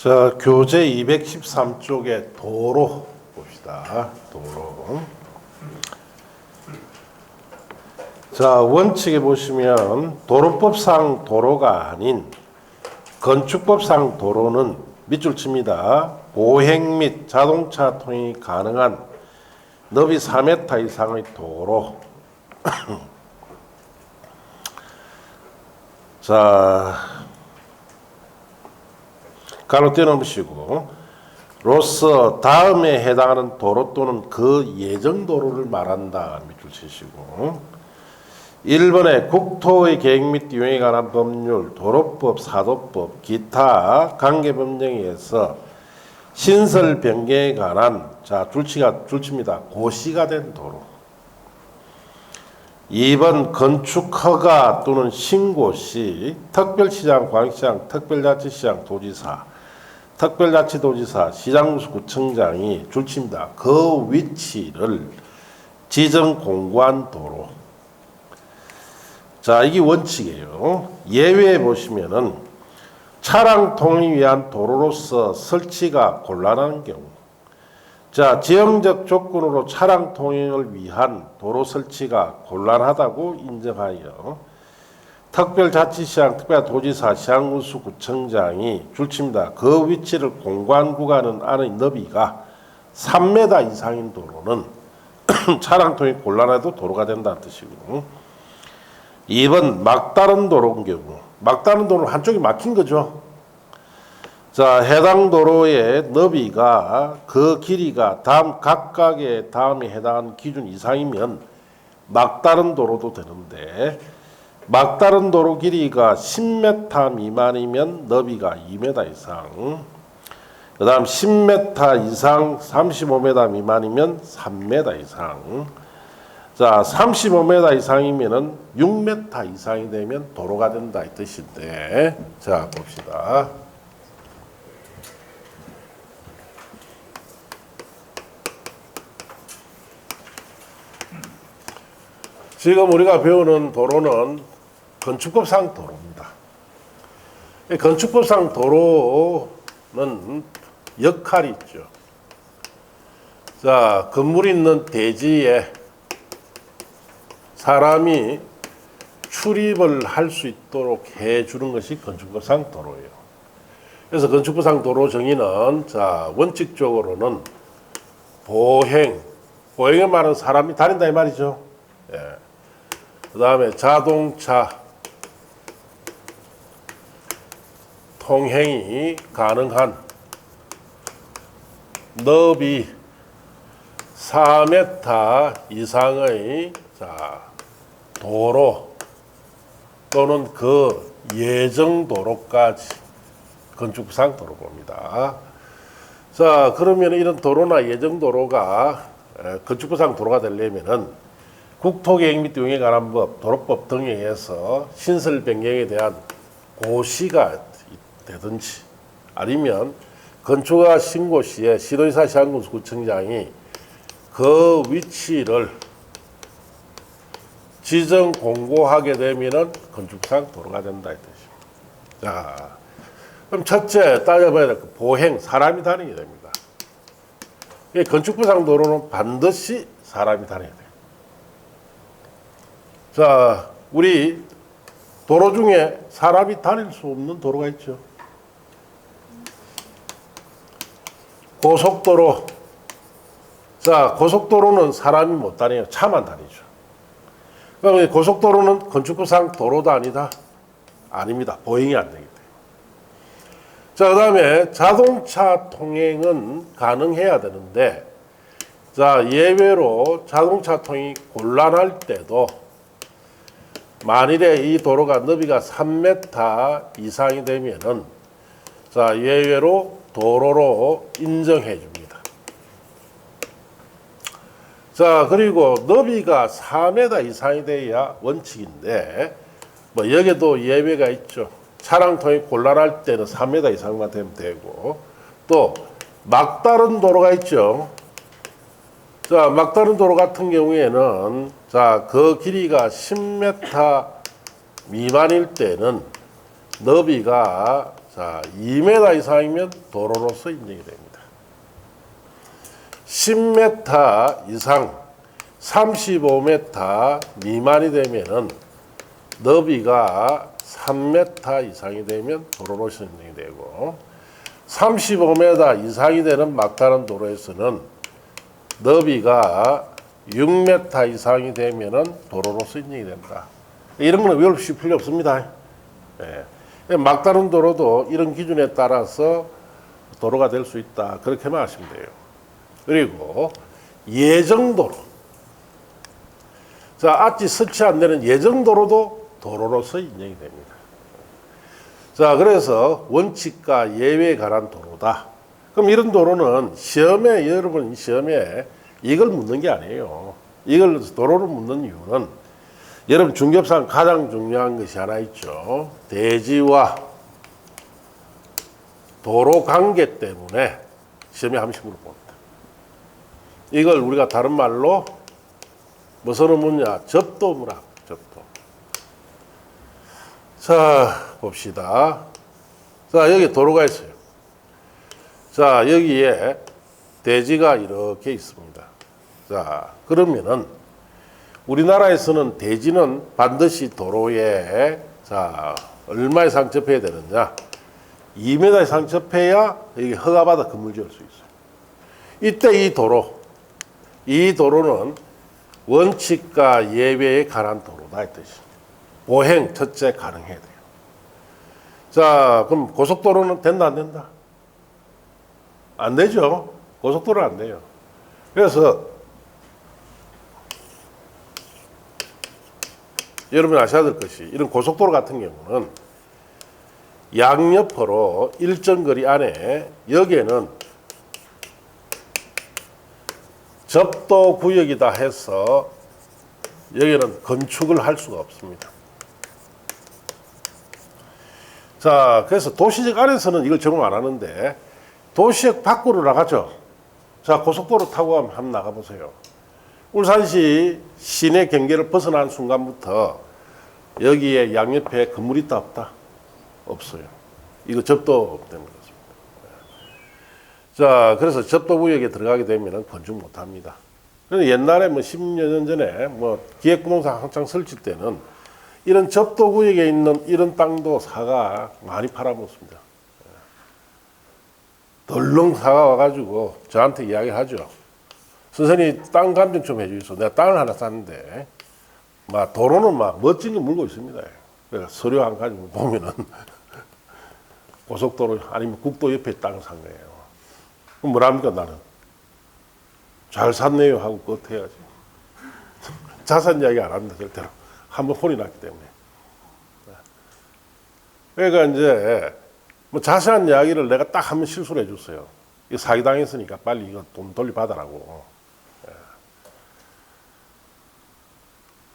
자, 교재 213쪽에 도로 봅시다. 도로. 자, 원칙에 보시면 도로법상 도로가 아닌 건축법상 도로는 밑줄 칩니다. 보행 및 자동차 통행이 가능한 너비 4m 이상의 도로. 자, 가로 떼놓으시고 로서 다음에 해당하는 도로 또는 그 예정 도로를 말한다. 밑줄 치시고 1번에 국토의 계획 및 이용에 관한 법률, 도로법, 사도법, 기타 관계법령에 의해서 신설 변경에 관한 줄칩니다. 고시가 된 도로. 2번 건축 허가 또는 신고 시 특별시장, 광역시장, 특별자치시장, 도지사, 특별자치도지사, 시장구청장이 줄칩니다. 그 위치를 지정 공고한 도로. 자, 이게 원칙이에요. 예외에 보시면은 차량 통행을 위한 도로로서 설치가 곤란한 경우. 자, 지형적 조건으로 차량 통행을 위한 도로 설치가 곤란하다고 인정하여 특별자치시장, 특별도지사, 시장군수구청장이 줄칩니다. 그 위치를 공고한 구간은 안의 너비가 3m 이상인 도로는 차량 통행이 곤란해도 도로가 된다는 뜻이고 2번 막다른 도로인 경우 막다른 도로는 한쪽이 막힌 거죠. 자, 해당 도로의 너비가 그 길이가 각각의 다음에 해당하는 기준 이상이면 막다른 도로도 되는데 막다른 도로 길이가 10m 미만이면 너비가 2m 이상, 그 다음 10m 이상 35m 미만이면 3m 이상. 자, 35m 이상이면은 6m 이상이 되면 도로가 된다 이 뜻인데, 자, 봅시다. 지금 우리가 배우는 도로는 건축법상 도로입니다. 건축법상 도로는 역할이 있죠. 자, 건물이 있는 대지에 사람이 출입을 할 수 있도록 해주는 것이 건축법상 도로예요. 그래서 건축법상 도로 정의는 자, 원칙적으로는 보행에 말하는 사람이 다닌다 이 말이죠. 예. 그 다음에 자동차 통행이 가능한 너비 4m 이상의 도로 또는 그 예정 도로까지 건축상 도로 봅니다. 자, 그러면 이런 도로나 예정 도로가 건축상 도로가 되려면은 국토계획 및 이용에 관한 법, 도로법 등에 의해서 신설 변경에 대한 고시가 되든지 아니면 건축허가 신고 시에 시도지사, 시장군수구청장이 그 위치를 지정 공고하게 되면은 건축상 도로가 된다 이 뜻입니다. 자, 그럼 첫째 따져봐야 될 거 보행, 사람이 다니게 됩니다. 건축법상 도로는 반드시 사람이 다녀야 돼요. 자, 우리 도로 중에 사람이 다닐 수 없는 도로가 있죠. 고속도로. 자, 고속도로는 사람이 못 다녀요. 차만 다니죠. 그럼 고속도로는 건축법상 도로도 아니다? 아닙니다. 보행이 안 되기 때문에. 자, 그 다음에 자동차 통행은 가능해야 되는데, 자, 예외로 자동차 통행이 곤란할 때도 만일에 이 도로가 너비가 3m 이상이 되면은 자, 예외로 도로로 인정해 줍니다. 자, 그리고 너비가 4m 이상이 돼야 원칙인데 뭐 여기도 예외가 있죠. 차량 통행이 곤란할 때는 3m 이상만 되면 되고 또 막다른 도로가 있죠. 자, 막다른 도로 같은 경우에는 자, 그 길이가 10m 미만일 때는 너비가 자, 2m 이상이면 도로로서 인정이 됩니다. 10m 이상, 35m 미만이 되면은 너비가 3m 이상이 되면 도로로서 인정이 되고 35m 이상이 되는 막다른 도로에서는 너비가 6m 이상이 되면은 도로로서 인정이 된다. 이런 거는 외우실 필요 없습니다. 예. 막다른 도로도 이런 기준에 따라서 도로가 될 수 있다. 그렇게만 하시면 돼요. 그리고 예정도로. 자, 아치 설치 안 되는 예정도로도 도로로서 인정이 됩니다. 자, 그래서 원칙과 예외에 관한 도로다. 그럼 이런 도로는 시험에, 여러분 시험에 이걸 묻는 게 아니에요. 이걸 도로를 묻는 이유는 여러분 중개업상 가장 중요한 것이 하나 있죠. 대지와 도로 관계 때문에 시험에 한 번씩 물어봅니다. 이걸 우리가 다른 말로 무슨 묻냐? 접도문학, 접도. 자, 봅시다. 자, 여기 도로가 있어요. 자, 여기에 대지가 이렇게 있습니다. 자, 그러면은 우리나라에서는 대지는 반드시 도로에 자, 얼마 이상 접해야 되느냐? 2m 이상 접해야 여기 허가받아 건물 지을 수 있어요. 이때 이 도로는 원칙과 예외에 관한 도로다 이 뜻이. 보행 첫째 가능해야 돼요. 자, 그럼 고속도로는 된다 안 된다? 안 되죠. 고속도로는 안 돼요. 그래서 여러분이 아셔야 될 것이 이런 고속도로 같은 경우는 양옆으로 일정 거리 안에 여기에는 접도 구역이다 해서 여기는 건축을 할 수가 없습니다. 자, 그래서 도시적 안에서는 이걸 적용 안 하는데 도시역 밖으로 나가죠. 자, 고속도로 타고 한번 나가보세요. 울산시 시내 경계를 벗어난 순간부터 여기에 양옆에 건물이 있다 없다? 없어요. 이거 접도 때문에 그렇습니다. 자, 그래서 접도 구역에 들어가게 되면 건축 못 합니다. 그래서 옛날에 뭐 10여 년 전에 뭐 기획부동산 한창 설치 때는 이런 접도 구역에 있는 이런 땅도 사가 많이 팔아먹습니다. 덜렁 사가 와가지고 저한테 이야기하죠. 선생님 땅 감정 좀 해주소. 내가 땅을 하나 샀는데 막 도로는 막 멋진 거 물고 있습니다. 그래서 서류 한 가지 보면은 고속도로 아니면 국도 옆에 땅을 산 거예요. 그럼 뭐랍니까 나는? 잘 샀네요 하고 끝해야지. 자산 이야기 안 합니다 절대로. 한번 혼이 났기 때문에. 그러니까 이제 뭐 자세한 이야기를 내가 딱 한번 실수를 해줬어요. 이거 사기당했으니까 빨리 이거 돈 돌려받아라고.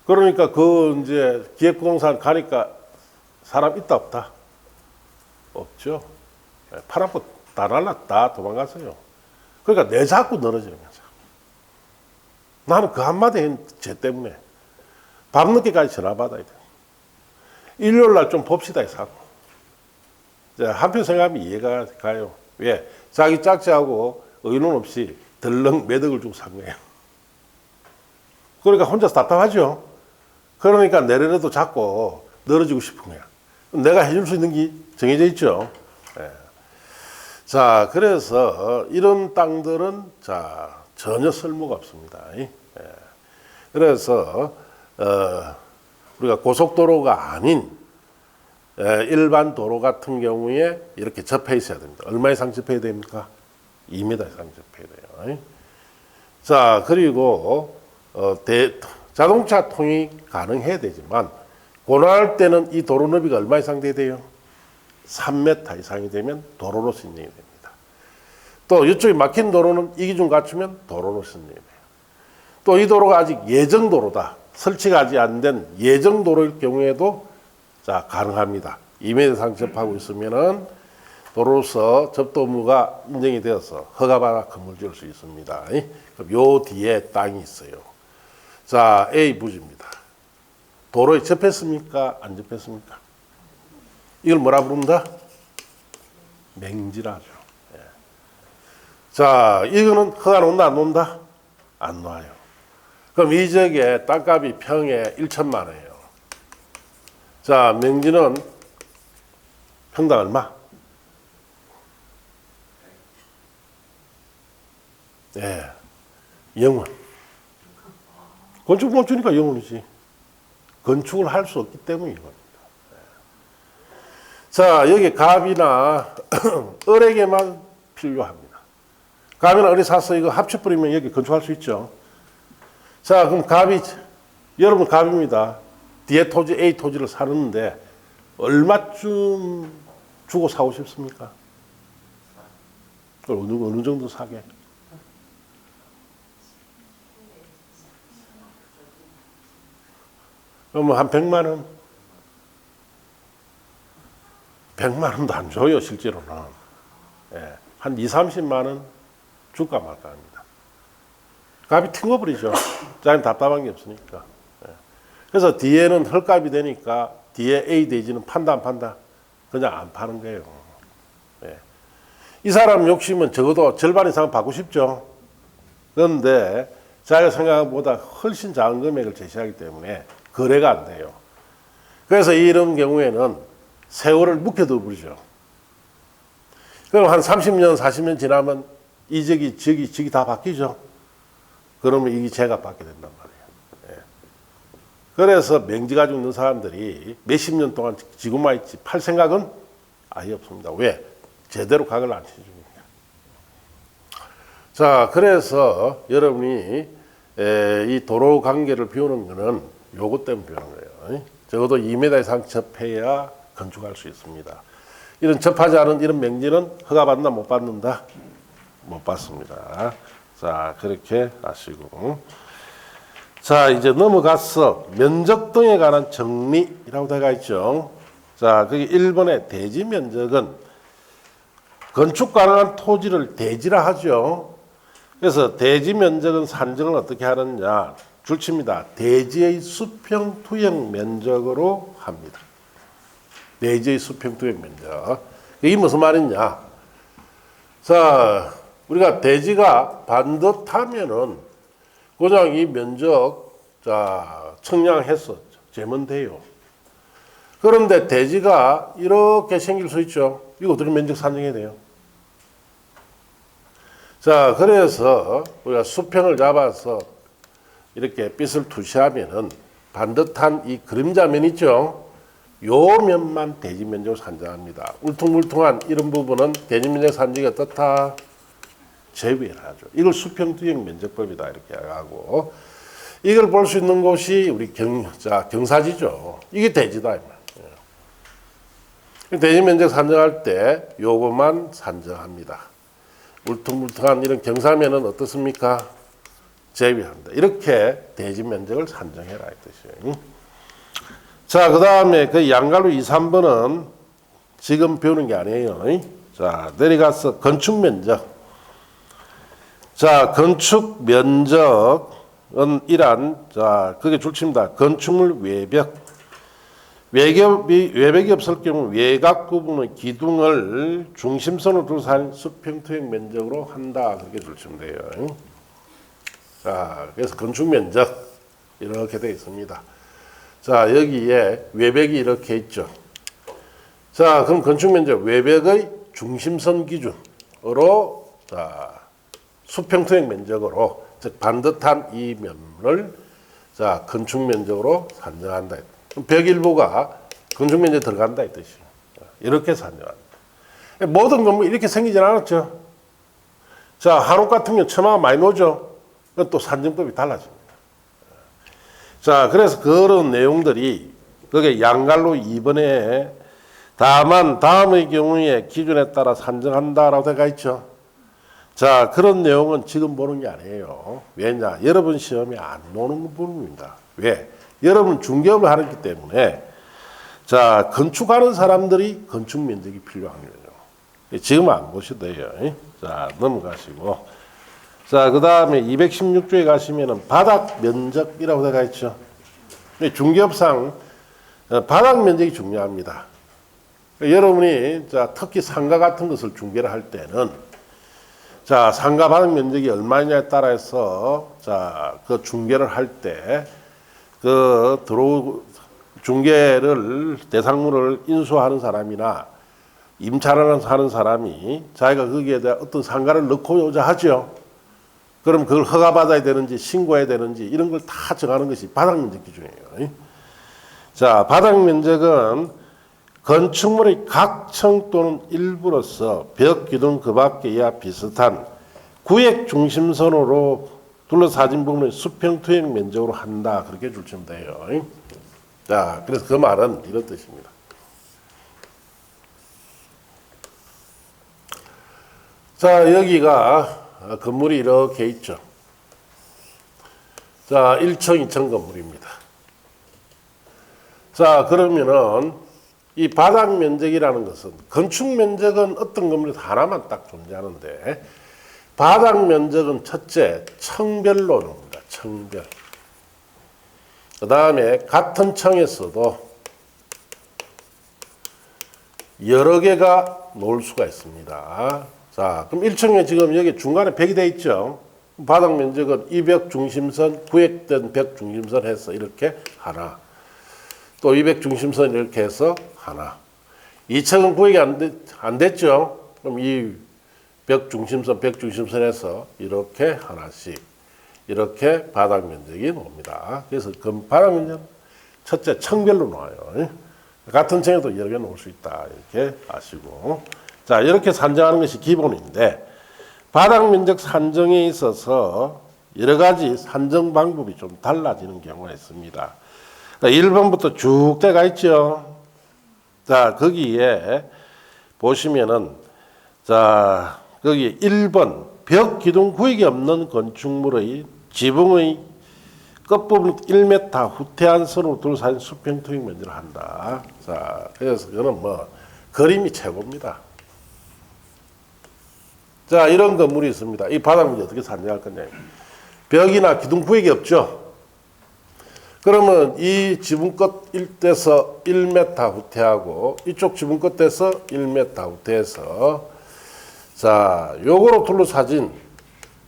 그러니까 그 이제 기획부동산 가니까 사람 있다 없다? 없죠. 팔아먹고 다 날랐다 도망갔어요. 그러니까 내 자꾸 늘어지는 거죠. 나는 그 한마디 쟤 때문에 밤늦게까지 전화 받아야 돼. 일요일 날 좀 봅시다 사고. 한편 생각하면 이해가 가요. 왜? 자기 짝지하고 의논 없이 덜렁 매덕을 주고 산 거예요. 그러니까 혼자서 답답하죠. 그러니까 내년에도 자꾸 늘어지고 싶은 거야. 내가 해줄 수 있는 게 정해져 있죠. 예. 자, 그래서 이런 땅들은 자 전혀 쓸모가 없습니다. 예. 그래서 우리가 고속도로가 아닌 일반 도로 같은 경우에 이렇게 접해 있어야 됩니다. 얼마 이상 접해야 됩니까? 2m 이상 접해야 돼요. 자, 그리고 자동차 통이 가능해야 되지만 고난할 때는 이 도로 너비가 얼마 이상 돼야 돼요? 3m 이상이 되면 도로로서 인정이 됩니다. 또 이쪽에 막힌 도로는 이 기준 갖추면 도로로서 인정이 돼요. 또 이 도로가 아직 예정도로다. 설치가 아직 안 된 예정도로일 경우에도 자 가능합니다. 2m 이상 접하고 있으면은 도로로서 접도 의무가 인정이 되어서 허가받아 건물 지을 수 있습니다. 그럼 요 뒤에 땅이 있어요. 자, A 부지입니다. 도로에 접했습니까? 안 접했습니까? 이걸 뭐라 부른다? 맹지라죠. 예. 자, 이거는 허가 놓는다, 안 놓는다? 안 놔요. 그럼 이 지역의 땅값이 평에 1천만 원이에요. 자, 맹지는 평당 얼마? 예, 0원. 건축 못 주니까 0원이지. 건축을 할 수 없기 때문인 겁니다. 자, 여기 갑이나 을에게만 필요합니다. 갑이나 을이 사서 이거 합쳐버리면 여기 건축할 수 있죠. 자, 그럼 갑이, 여러분 갑입니다. 뒤에 토지, A 토지를 사는데 얼마쯤 주고 사고 싶습니까? 어느 정도 사게? 그러면 한 100만 원? 100만 원도 안 줘요, 실제로는. 예, 한 2, 30만 원 줄까 말까 합니다. 값이 튕겨버리죠. 자기는 답답한 게 없으니까. 예. 그래서 뒤에는 헐값이 되니까 뒤에 A 대지는 판다, 안 판다? 그냥 안 파는 거예요. 예. 이 사람 욕심은 적어도 절반 이상 받고 싶죠. 그런데 자기가 생각한 것보다 훨씬 작은 금액을 제시하기 때문에 거래가 안 돼요. 그래서 이런 경우에는 세월을 묵혀둬 버리죠. 그럼 한 30년, 40년 지나면 이 적이 다 바뀌죠. 그러면 이게 제가 받게 된단 말이에요. 예. 그래서 맹지 가지고 있는 사람들이 몇십 년 동안 지고만 있지 팔 생각은 아예 없습니다. 왜? 제대로 가격을 안 쳐줍니다. 자, 그래서 여러분이 이 도로 관계를 비우는 거는 요것 때문에 비우는 거예요. 적어도 2m 이상 접해야 건축할 수 있습니다. 이런 접하지 않은 이런 맹지는 허가 받는다, 못 받는다? 못 받습니다. 자, 그렇게 아시고. 자, 이제 넘어가서 면적 등에 관한 정리라고 되어 있죠. 자, 그게 1번의 대지 면적은 건축 가능한 토지를 대지라 하죠. 그래서 대지 면적은 산정을 어떻게 하느냐? 줄칩니다. 대지의 수평 투영 면적으로 합니다. 대지의 수평 투영 면적. 이게 무슨 말이냐? 자, 우리가 대지가 반듯하면은 그냥 이 면적 자 청량해서 재면 돼요. 그런데 대지가 이렇게 생길 수 있죠. 이거 어떻게 면적 산정해야 돼요? 자, 그래서 우리가 수평을 잡아서 이렇게 빗을 투시하면은 반듯한 이 그림자면 있죠. 요 면만 대지 면적을 산정합니다. 울퉁불퉁한 이런 부분은 대지 면적 산정이 어떻다? 제외를 하죠. 이걸 수평 투영 면적법이다 이렇게 하고, 이걸 볼 수 있는 곳이 우리 경사지죠. 이게 대지다 이 말이에요. 대지 면적 산정할 때 요것만 산정합니다. 울퉁불퉁한 이런 경사면은 어떻습니까? 제외한다. 이렇게 대지 면적을 산정해라 이 뜻이에요. 자, 그 다음에 그 양갈로 2, 3번은 지금 배우는 게 아니에요. 자, 내려가서 건축 면적. 자, 건축 면적은 자, 그게 줄칩니다. 건축물 외벽. 외벽이 없을 경우 외곽 부분의 기둥을 중심선으로 두고 한 수평 투영 면적으로 한다. 그렇게 줄치면 돼요. 자, 그래서 건축 면적 이렇게 되어 있습니다. 자, 여기에 외벽이 이렇게 있죠. 자, 그럼 건축 면적 외벽의 중심선 기준으로 자, 수평 투영 면적으로 즉 반듯한 이 면을 자, 건축 면적으로 산정한다. 벽 일부가 건축 면적에 들어간다 이 뜻이에요. 이렇게 산정합니다. 모든 건물 이렇게 생기진 않았죠. 자, 한옥 같은 경우 처마가 많이 나오죠. 또 산정법이 달라집니다. 자, 그래서 그런 내용들이 그게 양갈로 2번에 다만 다음의 경우에 기준에 따라 산정한다라고 되어 있죠. 자, 그런 내용은 지금 보는 게 아니에요. 왜냐? 여러분 시험에 안 나오는 부분입니다. 왜? 여러분 중개업을 하기 때문에 자, 건축하는 사람들이 건축 면적이 필요한 거예요. 지금 안 보셔도 돼요. 자, 넘어가시고. 자, 그 다음에 216조에 가시면은 바닥 면적이라고 되어 있죠. 중개업상 바닥 면적이 중요합니다. 여러분이 자, 특히 상가 같은 것을 중개를 할 때는 자, 상가 바닥 면적이 얼마냐에 따라서 자, 그 중개를 할 때 그 중개를 대상물을 인수하는 사람이나 임차를 하는 사람이 자기가 거기에 대한 어떤 상가를 넣고자 하죠. 그럼 그걸 허가받아야 되는지 신고해야 되는지 이런 걸 다 정하는 것이 바닥면적 기준이에요. 자, 바닥면적은 건축물의 각 층 또는 일부로서 벽, 기둥 그 밖에 이와 비슷한 구획 중심선으로 둘러싸진 부분의 수평 투영 면적으로 한다. 그렇게 줄치면 돼요. 자, 그래서 그 말은 이런 뜻입니다. 자, 여기가 건물이 이렇게 있죠. 자, 1층, 2층 건물입니다. 자, 그러면은 이 바닥 면적이라는 것은 건축 면적은 어떤 건물에도 하나만 딱 존재하는데 바닥 면적은 첫째 층별로 나옵니다. 층별. 그 다음에 같은 층에서도 여러 개가 놓을 수가 있습니다. 자, 그럼 1층에 지금 여기 중간에 벽이 돼 있죠. 바닥 면적은 이 벽 중심선, 구획된 벽 중심선 해서 이렇게 하나. 또 이 벽 중심선 이렇게 해서 하나. 2층은 구획이 안 됐죠. 그럼 이 벽 중심선에서 이렇게 하나씩 이렇게 바닥 면적이 나옵니다. 그래서 그 바닥 면적 첫째 층별로 나와요. 같은 층에도 여러 개 놓을 수 있다. 이렇게 아시고. 자, 이렇게 산정하는 것이 기본인데 바닥 면적 산정에 있어서 여러 가지 산정 방법이 좀 달라지는 경우가 있습니다. 1번부터 쭉 돼가 있죠. 자, 거기에 보시면은 자, 거기 1번 벽 기둥 구획이 없는 건축물의 지붕의 끝부분 1m 후퇴한 선으로 둘러싸인 수평 투영 면적을 한다. 자, 그래서 그거는 뭐 그림이 최고입니다. 자, 이런 건물이 있습니다. 이 바닥 면적 어떻게 산정할 거냐. 벽이나 기둥 구획이 없죠. 그러면 이 지붕 끝 일대에서 1m 후퇴하고 이쪽 지붕 끝에서 1m 후퇴해서 자, 요거로 둘러싸진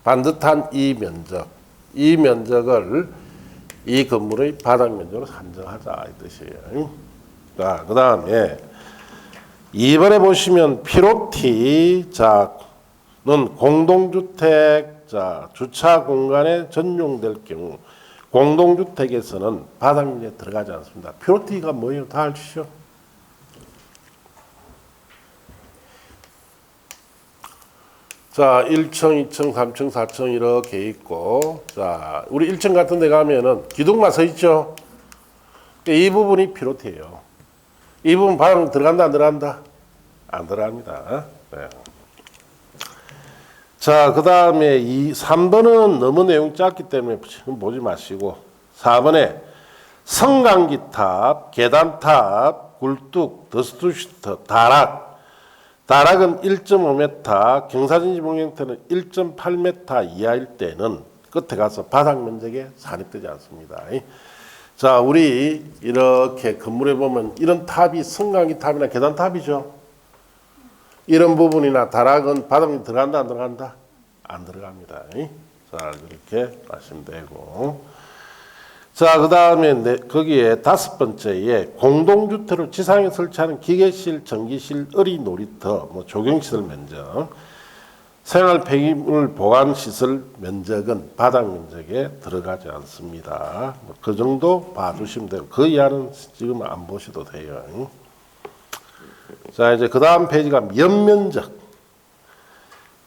반듯한 이 면적을 이 건물의 바닥 면적으로 산정하자 이 뜻이에요. 자, 그 다음에 2번에 보시면 피로티 자는 공동주택 자 주차 공간에 전용될 경우 공동주택에서는 바닥 면적에 들어가지 않습니다. 피로티가 뭐예요? 다 아시죠? 자, 1층, 2층, 3층, 4층 이렇게 있고, 자, 우리 1층 같은 데 가면은 기둥만 서 있죠? 이 부분이 피로티예요. 이 부분 바닥 들어간다, 안 들어간다? 안 들어갑니다. 네. 자, 그 다음에 3번은 너무 내용 짧기 때문에 지금 보지 마시고, 4번에 성강기탑, 계단탑, 굴뚝, 더스투슈터, 다락은 1.5m, 경사진 지붕 형태는 1.8m 이하일 때는 끝에 가서 바닥 면적에 산입되지 않습니다. 자, 우리 이렇게 건물에 보면 이런 탑이 성강기 탑이나 계단 탑이죠. 이런 부분이나 다락은 바닥에 들어간다, 안 들어간다? 안 들어갑니다. 자, 이렇게 하시면 되고. 자, 그 다음에 거기에 5번째에 공동주택을 지상에 설치하는 기계실, 전기실, 어리 놀이터, 뭐 조경시설 면적, 생활 폐기물 보관시설 면적은 바닥 면적에 들어가지 않습니다. 그 정도 봐주시면 되고 그 이하는 지금 안 보셔도 돼요. 자, 이제 그 다음 페이지가 연면적.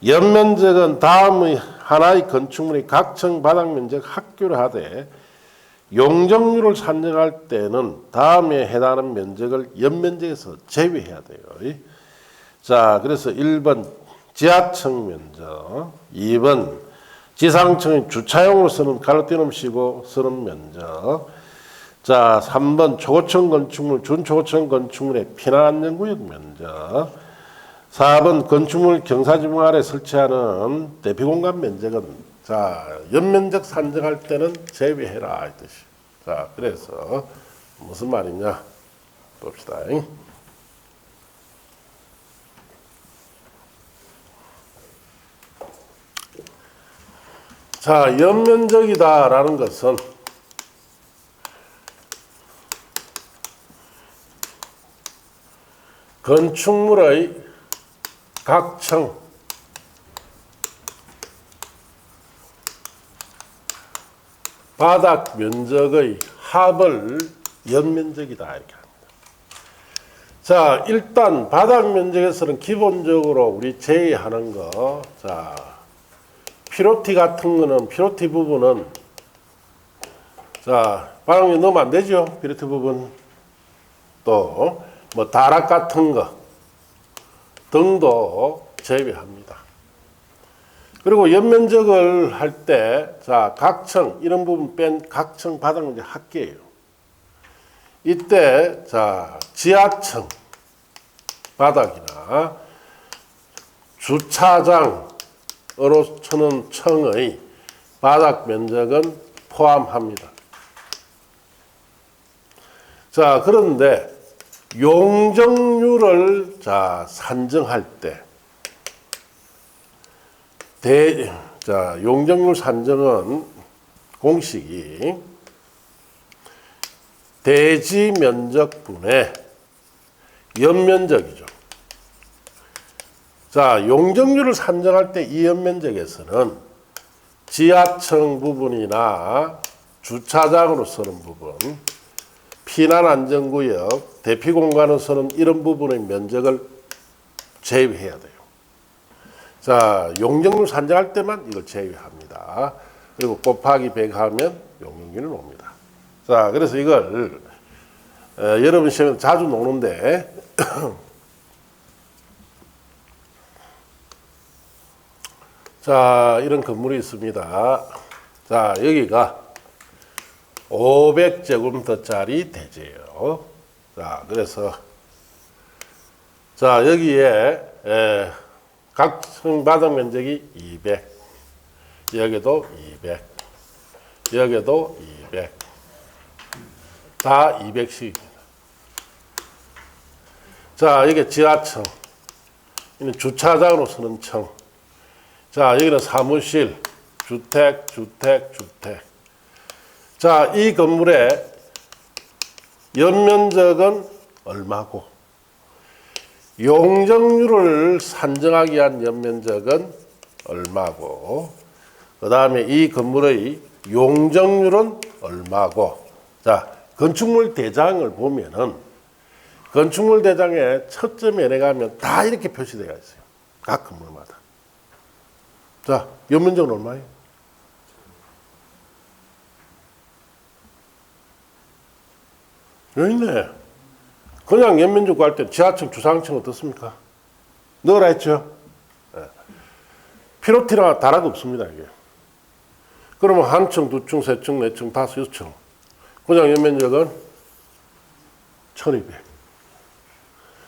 연면적은 다음의 하나의 건축물의 각층 바닥 면적 합교를 하되 용적률을 산정할 때는 다음에 해당하는 면적을 연면적에서 제외해야 돼요. 자, 그래서 1번 지하층 면적, 2번 지상층의 주차용으로 쓰는 가로띄움식으로 쓰는 면적, 자, 3번 초고층 건축물, 준초고층 건축물의 피난안전구역 면적, 4번 건축물 경사지붕 아래 설치하는 대피공간 면적은 자, 연면적 산정할 때는 제외해라 이 뜻이. 자, 그래서 무슨 말이냐 봅시다. 자, 연면적이다라는 것은 건축물의 각층 바닥 면적의 합을 연면적이다 이렇게 합니다. 자, 일단 바닥 면적에서는 기본적으로 우리 제외하는 거, 자, 피로티 같은 거는 피로티 부분은 자, 바닥 면 넣으면 안 되죠. 피로티 부분. 또 뭐 다락 같은 거 등도 제외합니다. 그리고 연면적을 할 때, 자, 각층, 이런 부분 뺀 각층 바닥 면적 합계예요. 이때, 자, 지하층 바닥이나 주차장으로 쳐는 층의 바닥 면적은 포함합니다. 자, 그런데 용적률을 자, 산정할 때, 자, 용적률 산정은 공식이 대지 면적분의 연면적이죠. 자, 용적률을 산정할 때 이 연면적에서는 지하층 부분이나 주차장으로 쓰는 부분, 피난안전구역, 대피공간으로 쓰는 이런 부분의 면적을 제외해야 돼요. 자, 용적률 산정할 때만 이걸 제외합니다. 그리고 곱하기 100 하면 용적률이 옵니다. 자, 그래서 이걸 여러분 시험에 자주 노는데 자, 이런 건물이 있습니다. 자, 여기가 500제곱미터짜리 대지예요. 자, 그래서 자, 여기에 각층 바닥 면적이 200, 여기도 200, 여기도 200, 다 200씩입니다. 자, 여기 지하층, 이는 주차장으로 쓰는 층. 자, 여기는 사무실, 주택, 주택, 주택. 자, 이 건물의 연면적은 얼마고, 용적률을 산정하기 위한 연면적은 얼마고, 그 다음에 이 건물의 용적률은 얼마고. 자, 건축물 대장을 보면은 건축물 대장에 첫 점에 내려가면 다 이렇게 표시되어 있어요. 각 건물마다. 자, 연면적은 얼마예요? 여기 있네. 그냥 연면적 구할 때 지하층, 주상층 어떻습니까? 넣으라 했죠? 네. 피로티나 다락 없습니다, 이게. 그러면 한 층, 두 층, 세 층, 네 층, 다섯, 여섯 층. 그냥 연면적은 1200.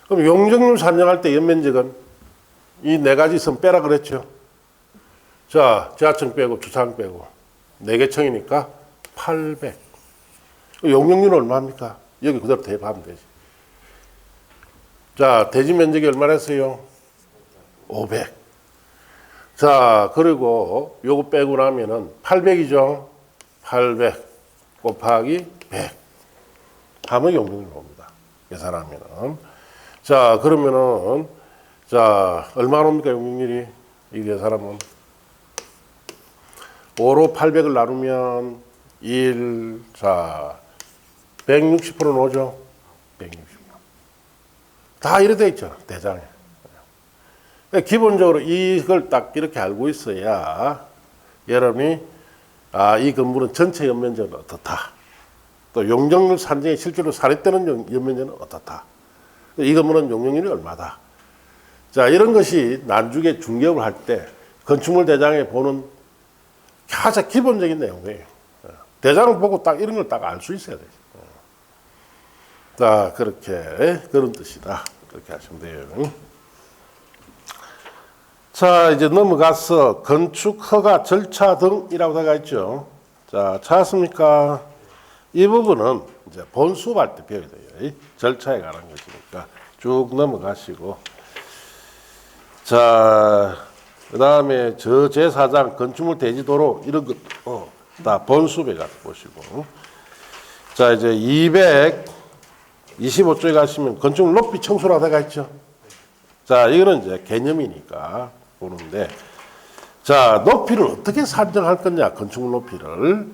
그럼 용적률 산정할 때 연면적은 이 네 가지 선 빼라 그랬죠? 자, 지하층 빼고 주차장 빼고 4개 층이니까 800. 용적률은 얼마입니까? 여기 그대로 대입하면 되지. 자, 대지 면적이 얼마나 했어요? 500. 자, 그리고 요거 빼고 나면은 800이죠? 800 곱하기 100 하면 용적률이 옵니다. 계산하면은. 자, 그러면은 자, 얼마나 옵니까 용적률이? 이 계산하면 5로 800을 나누면 1, 자, 160% 나오죠? 160%. 다 이래 돼 있잖아, 대장에. 기본적으로 이걸 딱 이렇게 알고 있어야 여러분이 아, 이 건물은 전체 연면적은 어떻다. 또 용적률 산정에 실제로 사례되는 연면적은 어떻다. 이 건물은 용적률이 얼마다. 자, 이런 것이 나중에 중개업을 할 때 건축물 대장에 보는 가장 기본적인 내용이에요. 대장을 보고 딱 이런 걸 딱 알 수 있어야 되죠. 자, 그렇게, 그런 뜻이다. 그렇게 하시면 돼요. 자, 이제 넘어가서 건축 허가 절차 등이라고 들어가 있죠. 자, 찾았습니까? 이 부분은 이제 본 수업할 때 배워야 돼요. 절차에 관한 것이니까 쭉 넘어가시고. 자, 그 다음에 저제사장, 건축물 대지도로 이런 것, 다 번수배 가서 보시고. 자, 이제 225쪽에 가시면 건축물 높이 청수라고 되어 있죠. 자, 이거는 이제 개념이니까 보는데. 자, 높이를 어떻게 산정할 거냐, 건축물 높이를.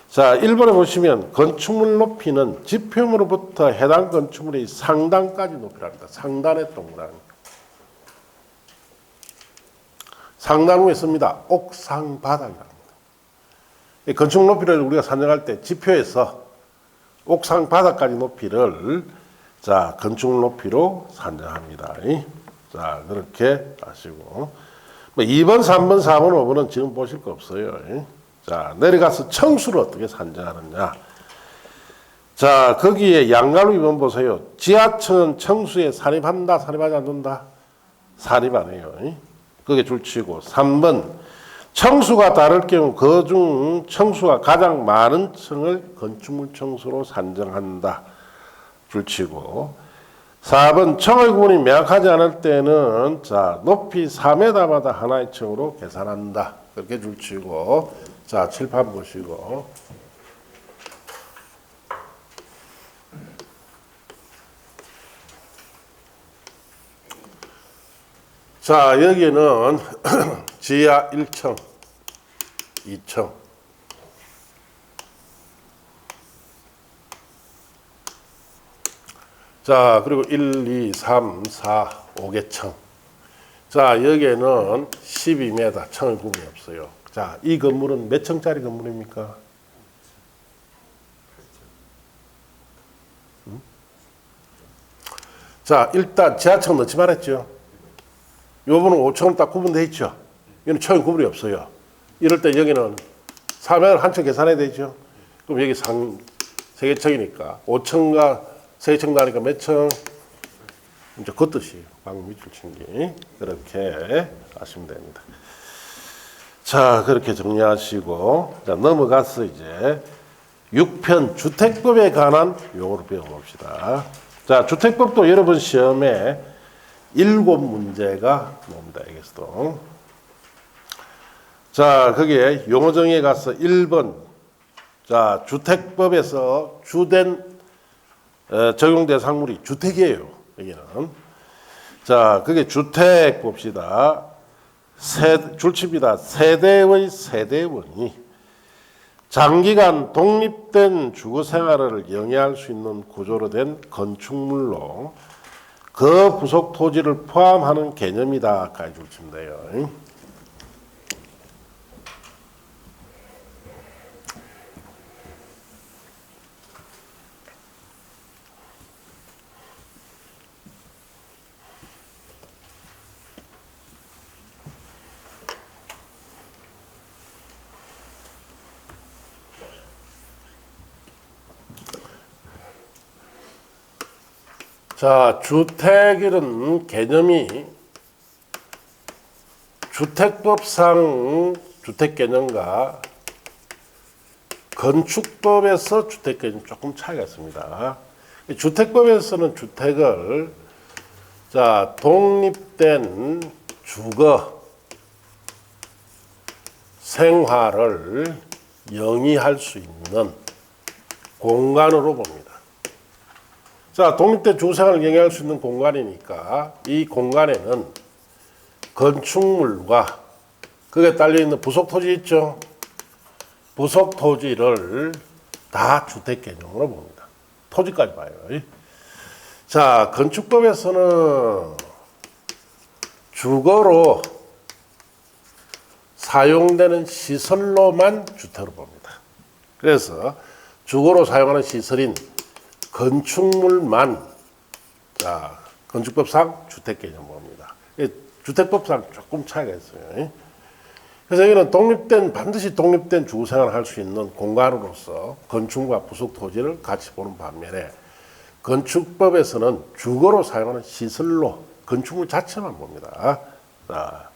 자, 1번에 보시면 건축물 높이는 지표면으로부터 해당 건축물의 상단까지 높이랍니다. 상단의 동그라미. 상단 후에 씁니다. 옥상 바닥이랍니다. 이 건축물 높이를 우리가 산정할 때 지표에서 옥상 바닥까지 높이를 자, 건축물 높이로 산정합니다. 자, 그렇게 아시고. 2번, 3번, 4번, 5번은 지금 보실 거 없어요. 자, 내려가서 청수를 어떻게 산정하느냐. 자, 거기에 양가로 2번 보세요. 지하층은 청수에 산입한다, 산입하지 않는다? 산입 안 해요. 그게 줄치고. 3번, 청수가 다를 경우 그중 청수가 가장 많은 층을 건축물 청수로 산정한다. 줄치고. 4번, 층의 구분이 명확하지 않을 때는 자, 높이 4m마다 하나의 층으로 계산한다. 그렇게 줄치고. 자, 칠판 보시고. 자, 여기는 지하 1층, 2층. 자, 그리고 1, 2, 3, 4, 5개 층. 자, 여기에는 12m, 층의 구분이 없어요. 자, 이 건물은 몇 층짜리 건물입니까? 자, 일단 지하층 넣지 말았죠. 요번은 5층은 딱 구분되어 있죠. 이거는 층의 구분이 없어요. 이럴 때 여기는 3m 한 층 계산해야 되죠. 그럼 여기 3개 층이니까 5층과 3층 나니까 몇 층? 이제 그 뜻이에요. 방금 밑줄 친 게. 그렇게 아시면 됩니다. 자, 그렇게 정리하시고, 자, 넘어가서 이제 6편 주택법에 관한 용어를 배워봅시다. 자, 주택법도 여러분 시험에 7문제가 나옵니다. 여기서도. 자, 거기에 용어 정의에 가서 1번. 자, 주택법에서 주된 적용 대상물이 주택이에요. 여기는. 자, 그게 주택 봅시다. 줄칩니다. 세대의 세대원이 장기간 독립된 주거 생활을 영위할 수 있는 구조로 된 건축물로 그 부속 토지를 포함하는 개념이다까지 줄치면 돼요. 자, 주택이라는 개념이 주택법상 주택 개념과 건축법에서 주택 개념 조금 차이가 있습니다. 주택법에서는 주택을 자, 독립된 주거 생활을 영위할 수 있는 공간으로 봅니다. 자, 독립된 주거생활을 영위할 수 있는 공간이니까 이 공간에는 건축물과 거기에 딸려있는 부속토지 있죠? 부속토지를 다 주택 개념으로 봅니다. 토지까지 봐요. 자, 건축법에서는 주거로 사용되는 시설로만 주택으로 봅니다. 그래서 주거로 사용하는 시설인 건축물만 자, 건축법상 주택 개념 봅니다. 주택법상 조금 차이가 있어요. 그래서 여기는 반드시 독립된 주거생활을 할 수 있는 공간으로서 건축과 부속 토지를 같이 보는 반면에 건축법에서는 주거로 사용하는 시설로 건축물 자체만 봅니다. 자,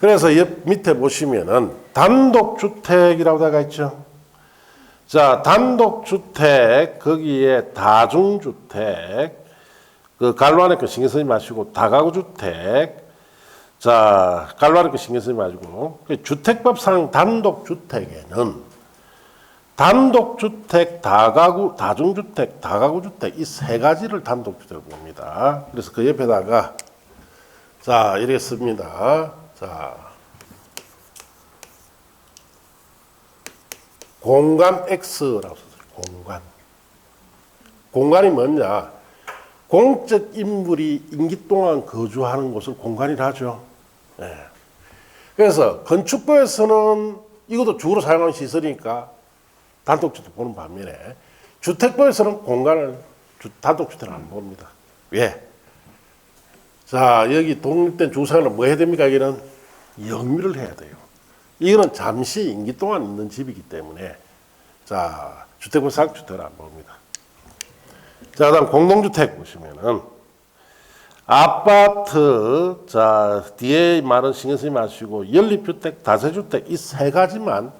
그래서 옆 밑에 보시면은 단독주택이라고 되어 있죠. 자, 단독주택, 거기에 다중주택, 그 갈로 안에 거 신경 쓰지 마시고 다가구주택, 자, 깔라르게 신경 쓰지 마시고. 주택법상 단독주택에는 단독주택, 다가구, 다중주택, 다가구주택 이 세 가지를 단독주택으로 봅니다. 그래서 그 옆에다가 자, 이렇게 씁니다. 자, 공간 X라고 썼어요. 공간. 공간이 뭐냐? 공적 인물이 임기 동안 거주하는 곳을 공간이라 하죠. 네. 그래서 건축법에서는 이것도 주로 사용하는 시설이니까 단독주택 보는 반면에 주택법에서는 공간을 단독주택을 안 봅니다. 왜? 자, 여기 독립된 주상을 뭐 해야 됩니까? 여기는 영유를 해야 돼요. 이거는 잠시 임기 동안 있는 집이기 때문에 자, 주택법상 주택을 안 봅니다. 자, 그다음 공동주택 보시면은 아파트, 자, 뒤에 말은 신경 쓰지 마시고 연립주택, 다세주택 이 세 가지만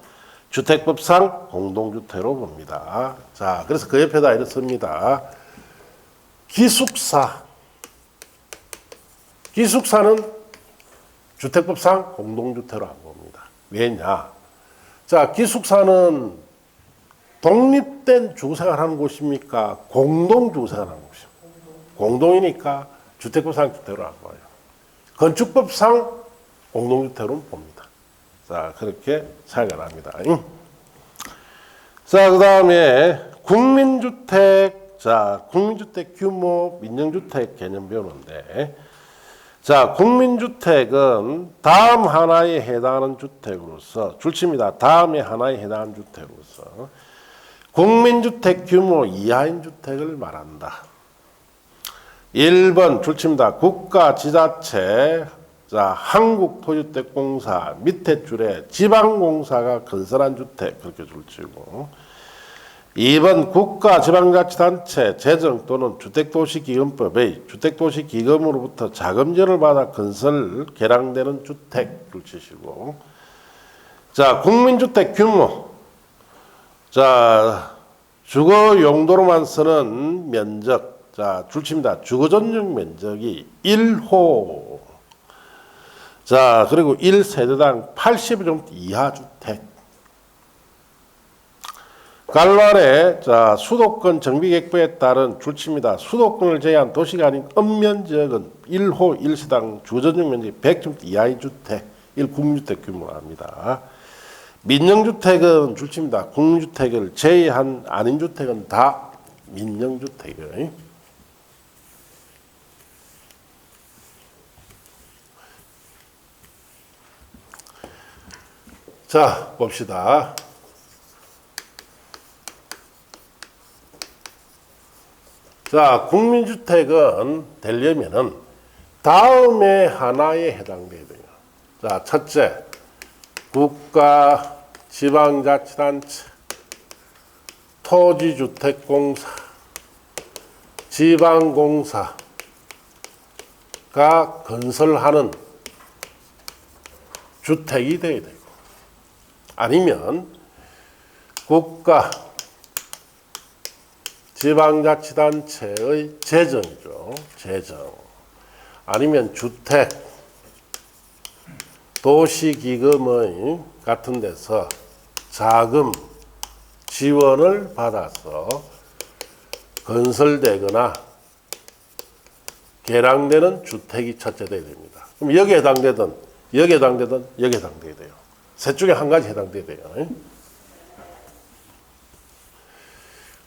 주택법상 공동주택으로 봅니다. 자, 그래서 그 옆에다 이렇습니다. 기숙사. 기숙사는 주택법상 공동주택으로 안 봅니다. 왜냐? 자, 기숙사는 독립된 주거생활하는 곳입니까? 공동주거생활하는 곳입니다. 공동이니까 주택법상 주택으로 안 봐요. 건축법상 공동주택으로 봅니다. 자, 그렇게 생각을 합니다. 자, 그 다음에 국민주택. 자, 국민주택 규모, 민영주택 개념 배우는데, 자, 국민주택은 다음 하나에 해당하는 주택으로서, 줄칩니다. 다음에 하나에 해당하는 주택으로서, 국민주택 규모 이하인 주택을 말한다. 1번 줄칩니다. 국가, 지자체, 자, 한국토주택공사 밑에 줄에 지방공사가 건설한 주택 그렇게 줄치고 2번 국가, 지방자치단체 재정 또는 주택도시기금법의 주택도시기금으로부터 자금전을 받아 건설, 개량되는 주택 줄치시고 자, 국민주택 규모 자, 주거 용도로만 쓰는 면적 자, 줄칩니다. 주거 전용 면적이 1호 자, 그리고 1세대당 80호 이하 주택. 갈랄의 자, 수도권 정비계획부에 따른 줄칩니다. 수도권을 제외한 도시가 아닌 읍면지역은 1호 1세당 주거전용 면적이 100호 이하의 주택, 1국민주택 규모로 합니다. 민영주택은 줄칩니다. 국민주택을 제외한 아닌 주택은 다 민영주택이에요. 자, 봅시다. 자, 국민주택은 되려면은 다음에 하나에 해당돼야 돼요. 자, 첫째, 국가, 지방자치단체, 토지주택공사, 지방공사가 건설하는 주택이 돼야 되고 아니면 국가, 지방자치단체의 재정이죠. 재정. 아니면 주택, 도시기금의 같은 데서 자금, 지원을 받아서 건설되거나 개량되는 주택이 첫째 돼야 됩니다. 그럼 여기에 해당되든 여기에 해당되든 여기에 해당돼야 돼요. 셋 중에 한 가지 해당돼야 돼요.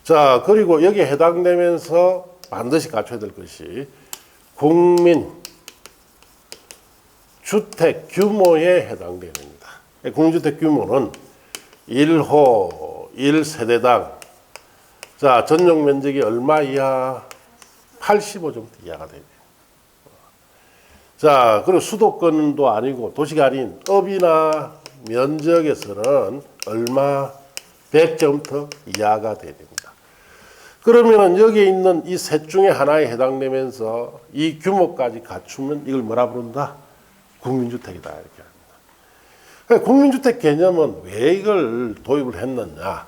자, 그리고 여기에 해당되면서 반드시 갖춰야 될 것이 국민 주택 규모에 해당돼야 됩니다. 국민주택 규모는 1호 1세대당 자, 전용 면적이 얼마 이하? 85제곱미터 이하가 돼요. 자, 그리고 수도권도 아니고 도시가 아닌 읍이나 면적에서는 얼마? 100제곱미터 이하가 돼야 됩니다. 그러면은 여기에 있는 이 셋 중에 하나에 해당되면서 이 규모까지 갖추면 이걸 뭐라 부른다? 국민주택이다 이렇게 합니다. 그러니까 국민주택 개념은 왜 이걸 도입을 했느냐?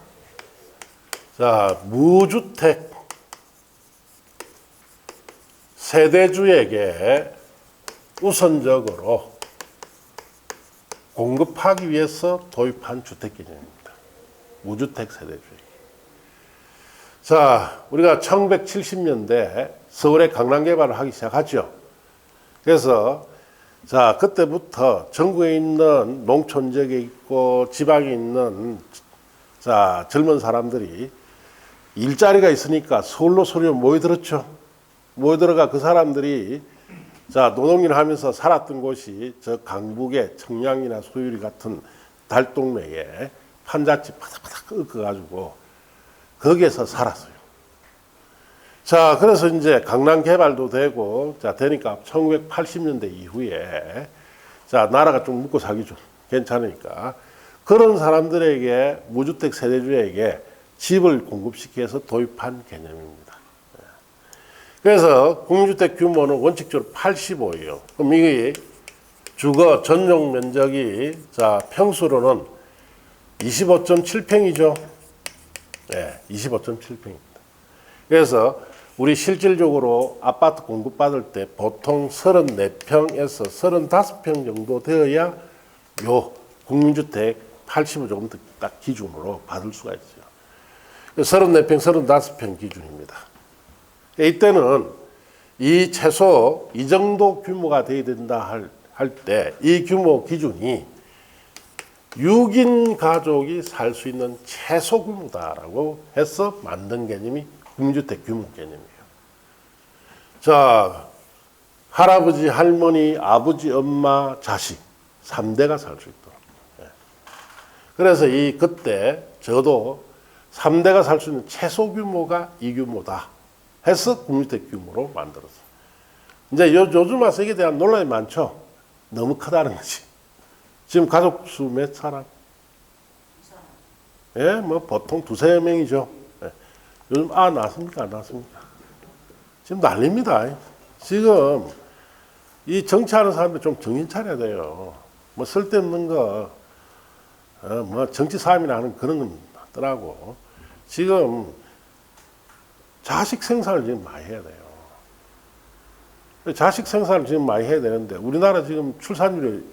자, 무주택 세대주에게 우선적으로 공급하기 위해서 도입한 주택 개념입니다. 무주택 세대주의. 자, 우리가 1970년대 서울에 강남 개발을 하기 시작하죠. 그래서 자, 그때부터 전국에 있는 농촌 지역에 있고 지방에 있는 자, 젊은 사람들이 일자리가 있으니까 서울로 소리로 모여들었죠. 모여들어가 그 사람들이 자, 노동일 하면서 살았던 곳이 저 강북의 청량리나 소유리 같은 달동네에 판잣집 바닥바닥 꺾어가지고 거기에서 살았어요. 자, 그래서 이제 강남 개발도 되고, 자, 되니까 1980년대 이후에, 자, 나라가 좀 묵고 살기 좀 괜찮으니까, 그런 사람들에게, 무주택 세대주에게 집을 공급시켜서 도입한 개념입니다. 그래서 공유주택 규모는 원칙적으로 85예요. 그럼 이게 주거 전용 면적이, 자, 평수로는 25.7평이죠. 네, 25.7평입니다. 그래서 우리 실질적으로 아파트 공급받을 때 보통 34평에서 35평 정도 되어야 요 국민주택 85 정도 딱 기준으로 받을 수가 있어요. 34평, 35평 기준입니다. 이때는 이 최소 이 정도 규모가 돼야 된다 할 때 이 규모 기준이 6인 가족이 살 수 있는 최소 규모다라고 해서 만든 개념이 국민주택 규모 개념이에요. 자, 할아버지, 할머니, 아버지, 엄마, 자식 3대가 살 수 있도록. 그래서 그때 저도 3대가 살 수 있는 최소 규모가 이 규모다 해서 국민주택 규모로 만들었어요. 이제 요즘 와서 이게 대한 논란이 많죠. 너무 크다는 거지. 지금 가족 수 몇 사람? 예, 뭐 보통 2~3명이죠. 예. 요즘 낳았습니까? 안 낳았습니까? 지금 난립니다. 지금 이 정치하는 사람들 좀 정신 차려야 돼요. 뭐 쓸데없는 거, 뭐 정치 싸움이나 하는 그런 건 하더라고. 지금 자식 생산을 지금 많이 해야 돼요. 자식 생산을 지금 많이 해야 되는데 우리나라 지금 출산율이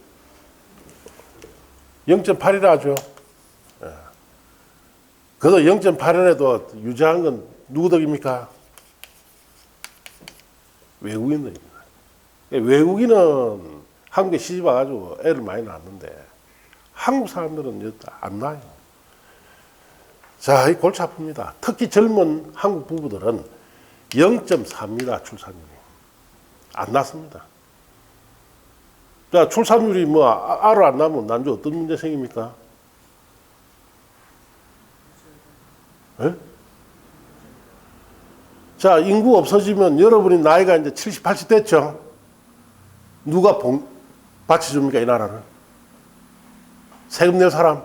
0.8이라 하죠. 그래도 0.8이라도 유지한 건 누구 덕입니까? 외국인 덕입니다. 외국인은 한국에 시집 와가지고 애를 많이 낳았는데 한국 사람들은 안 낳아요. 자, 이 골치 아픕니다. 특히 젊은 한국 부부들은 0.4입니다. 출산율이. 안 낳습니다. 자, 출산율이 뭐 알을 안 낳으면 난주 어떤 문제 생깁니까? 예? 자, 인구 없어지면 여러분이 나이가 이제 70, 80 됐죠? 누가 받쳐줍니까, 이 나라를? 세금 낼 사람?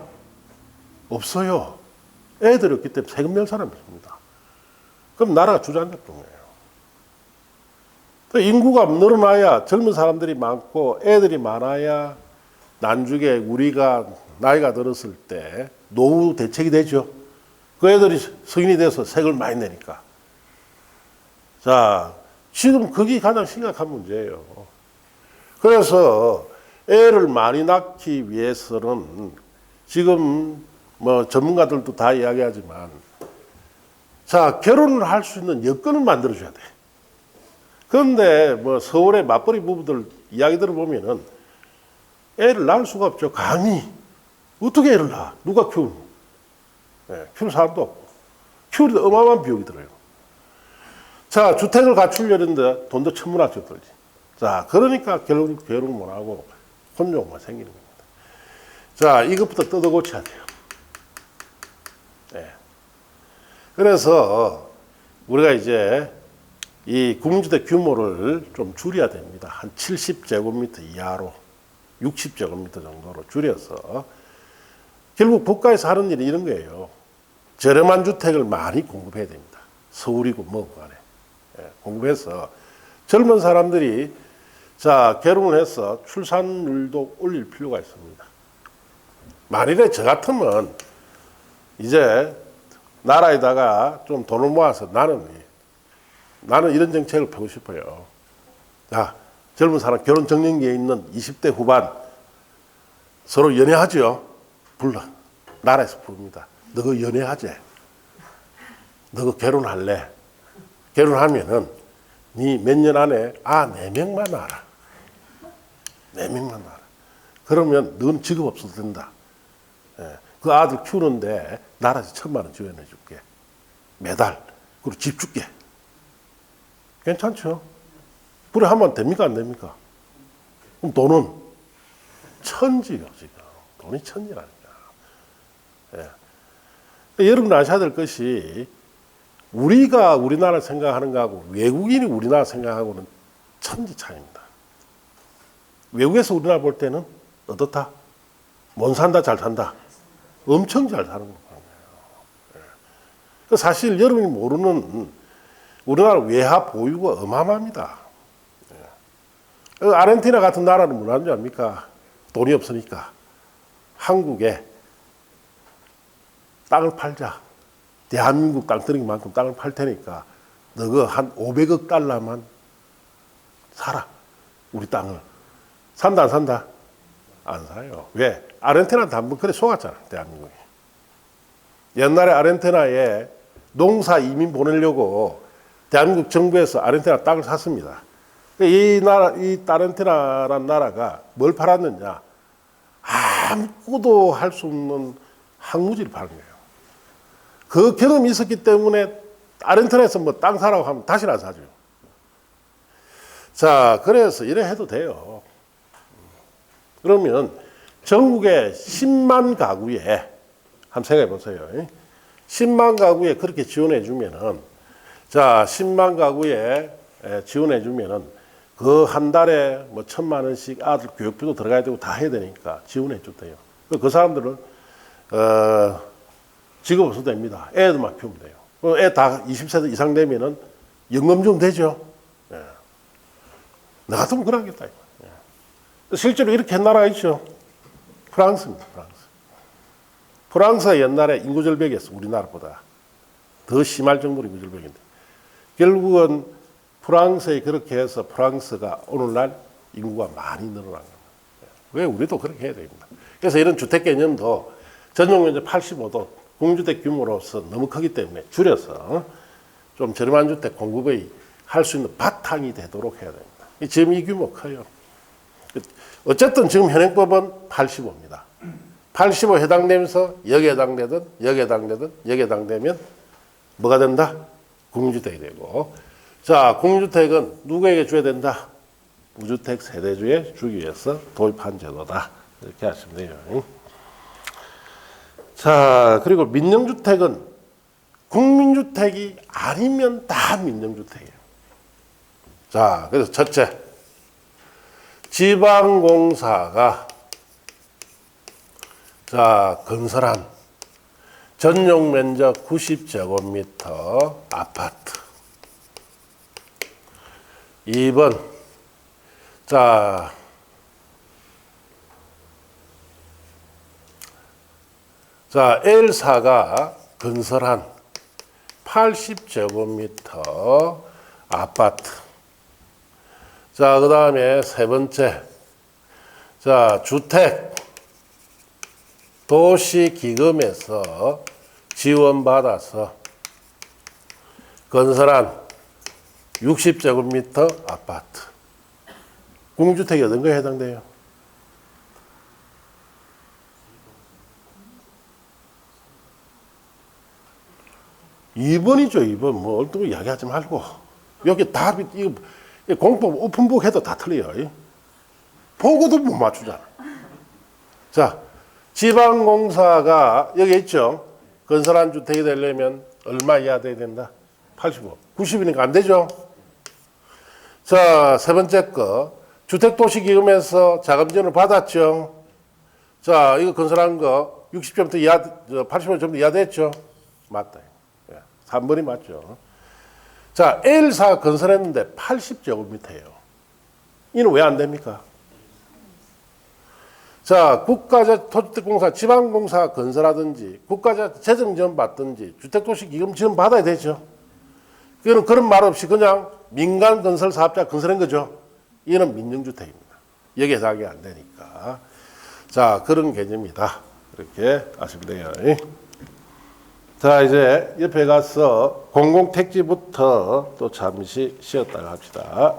없어요. 애들이 없기 때문에 세금 낼 사람이 없습니다. 그럼 나라가 주저앉았던 거예요. 인구가 늘어나야 젊은 사람들이 많고 애들이 많아야 나중에 우리가 나이가 들었을 때 노후 대책이 되죠. 그 애들이 성인이 돼서 세금을 많이 내니까. 자, 지금 그게 가장 심각한 문제예요. 그래서 애를 많이 낳기 위해서는 지금 뭐 전문가들도 다 이야기하지만 자, 결혼을 할 수 있는 여건을 만들어줘야 돼. 그런데 뭐 서울의 맞벌이 부부들 이야기 들어보면은 애를 낳을 수가 없죠. 감히. 어떻게 애를 낳아? 누가 키우노? 네, 키울 사람도 없고. 키우는데 어마어마한 비용이 들어요. 자, 주택을 갖추려는데 돈도 천문학적 들지. 자, 그러니까 결국 결혼 못하고 혼종만 생기는 겁니다. 자, 이것부터 뜯어 고쳐야 돼요. 네. 그래서 우리가 이제 이 국민주택 규모를 좀 줄여야 됩니다. 한 70제곱미터 이하로 60제곱미터 정도로 줄여서 결국 국가에서 하는 일이 이런 거예요. 저렴한 주택을 많이 공급해야 됩니다. 서울이고 뭐고 간에. 공급해서 젊은 사람들이 자, 결혼을 해서 출산율도 올릴 필요가 있습니다. 만일에 저 같으면 이제 나라에다가 좀 돈을 모아서 나는 이런 정책을 펴고 싶어요. 자, 젊은 사람 결혼 정년기에 있는 20대 후반 서로 연애하죠. 불러. 나라에서 부릅니다. 너가 연애하지? 너가 결혼할래? 결혼하면은 네 몇 년 안에 4명만 낳아라. 4명만 낳아라. 그러면 넌 직업 없어도 된다. 그 아들 키우는데 나라에서 1,000만 원 지원해 줄게. 매달. 그리고 집 줄게. 괜찮죠? 그래 하면 됩니까? 안 됩니까? 그럼 돈은 천지요, 지금. 돈이 천지라니까. 여러분 아셔야 될 것이 우리가 우리나라 생각하는 거하고 외국인이 우리나라 생각하고는 천지 차이입니다. 외국에서 우리나라 볼 때는 어떻다? 못 산다, 잘 산다. 엄청 잘 사는 거예요. 사실 여러분이 모르는 우리나라 외화 보유가 어마어마합니다. 아르헨티나 같은 나라는 뭐라는 줄 압니까? 돈이 없으니까 한국에 땅을 팔자. 대한민국 땅덩이만큼 땅을 팔 테니까 너가 한 500억 달러만 사라. 우리 땅을. 산다 안 산다? 안 사요. 왜? 아르헨티나한테 한번 그래 속았잖아. 대한민국이. 옛날에 아르헨티나에 농사 이민 보내려고 대한민국 정부에서 아르헨티나 땅을 샀습니다. 이 아르헨티나라는 나라가 뭘 팔았느냐? 아무것도 할 수 없는 항무지를 파는 거예요. 그 경험이 있었기 때문에 아르헨티나에서 뭐 땅 사라고 하면 다시는 안 사죠. 자, 그래서 이래 해도 돼요. 그러면 전국에 10만 가구에 한번 생각해 보세요. 10만 가구에 그렇게 지원해 주면은 자, 10만 가구에 지원해 주면은 그 한 달에 뭐 1,000만 원씩 아들 교육비도 들어가야 되고 다 해야 되니까 지원해 줘도요. 그 사람들은 직업 없어도 됩니다. 애들만 키우면 돼요. 애 다 20세 이상 되면은 연금 좀 되죠. 나 같으면 그러겠다. 실제로 이렇게 한 나라가 있죠. 프랑스입니다. 프랑스가 옛날에 인구 절벽이었어. 우리나라보다 더 심할 정도로 인구 절벽인데 결국은 프랑스에 그렇게 해서 프랑스가 오늘날 인구가 많이 늘어난 겁니다. 왜 우리도 그렇게 해야 됩니다. 그래서 이런 주택 개념도 전용 면적 85도 공주택 규모로서 너무 크기 때문에 줄여서 좀 저렴한 주택 공급의 할 수 있는 바탕이 되도록 해야 됩니다. 지금 이 규모 커요. 어쨌든 지금 현행법은 85입니다. 85 해당되면서 여기에 해당되든 여기에 해당되든 여기에 해당되면 뭐가 된다? 공주택이 되고 자 공주택은 누구에게 줘야 된다? 무주택 세대주에 주기 위해서 도입한 제도다. 이렇게 하시면 돼요. 자 그리고 민영주택은 국민주택이 아니면 다 민영주택이에요. 자 그래서 첫째 지방공사가 자 건설한 전용 면적 90제곱미터 아파트. 2번 자 L사가 건설한 80제곱미터 아파트. 자, 그 다음에 세 번째. 자, 주택 도시기금에서 지원받아서 건설한 60제곱미터 아파트. 공주택이 어떤 거에 해당돼요? (2번이죠) 2번. 뭐 엉뚱 이야기하지 말고 여기 다 이거 공법 오픈북 해도 다 틀려요. 보고도 못 맞추잖아. 자 지방공사가 여기 있죠. 건설한 주택이 되려면 얼마 이하 돼야 된다? 85. 90이니까 안 되죠. 자, 세 번째 거. 주택도시기금에서 자금 지원을 받았죠. 자, 이거 건설한 거 60점부터 이하, 85점 이하 됐죠. 맞다. 3번이 맞죠. 자, L사 건설했는데 80제곱미터예요. 이는 왜 안 됩니까? 자, 국가자 토지주택공사, 지방공사 건설하든지 국가자 재정 지원 받든지 주택도시기금 지원 받아야 되죠. 그런 말 없이 그냥 민간 건설 사업자 건설한 거죠. 이는 민영주택입니다. 여기에 해당이 안 되니까. 자, 그런 개념이다. 이렇게 아시면 돼요. 자, 이제 옆에 가서 공공택지부터 또 잠시 쉬었다가 합시다.